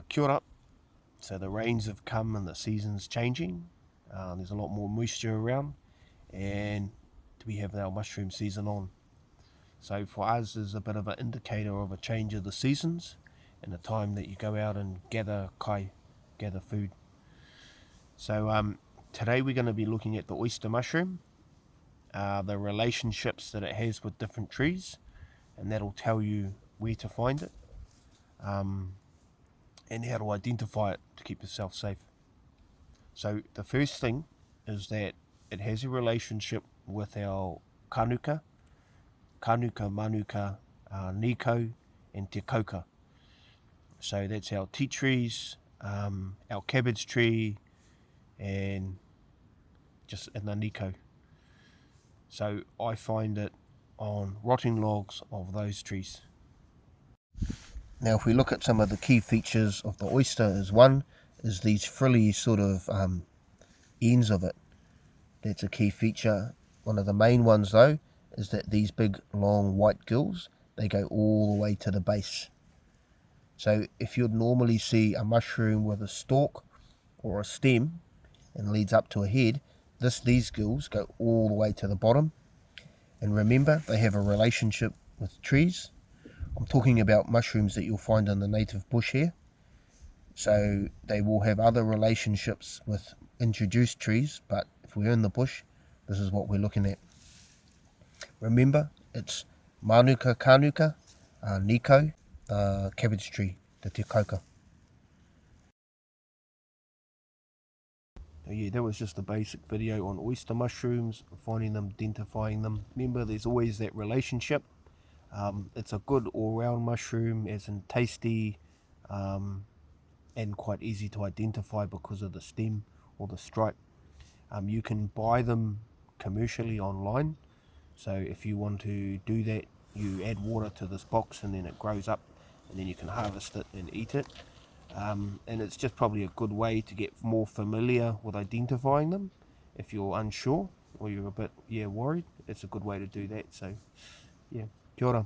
Kia ora. So the rains have come and the season's changing. There's a lot more moisture around, and we have our mushroom season on. So for us, is a bit of an indicator of a change of the seasons and the time that you go out and gather food. So today we're going to be looking at the oyster mushroom, the relationships that it has with different trees, and that'll tell you where to find it, and how to identify it to keep yourself safe. So the first thing is that it has a relationship with our kanuka, manuka, niko, and te kauka. So that's our tea trees, our cabbage tree, and the niko. So I find it on rotting logs of those trees. Now if we look at some of the key features of the oyster, one is these frilly sort of ends of it. That's a key feature. One of the main ones though is that these big long white gills, they go all the way to the base. So if you'd normally see a mushroom with a stalk or a stem and leads up to a head, these gills go all the way to the bottom. And remember, they have a relationship with trees. I'm talking about mushrooms that you'll find in the native bush here. So they will have other relationships with introduced trees, but if we're in the bush, this is what we're looking at. Remember, it's manuka kanuka, niko, the cabbage tree, the te kauka. Yeah, that was just a basic video on oyster mushrooms, finding them, identifying them. Remember, there's always that relationship. It's a good all-round mushroom, as in tasty, and quite easy to identify because of the stem or the stripe. You can buy them commercially online. So if you want to do that, you add water to this box and then it grows up, and then you can harvest it and eat it. And it's just probably a good way to get more familiar with identifying them. If you're unsure or you're a bit worried, it's a good way to do that. So yeah, kia ora.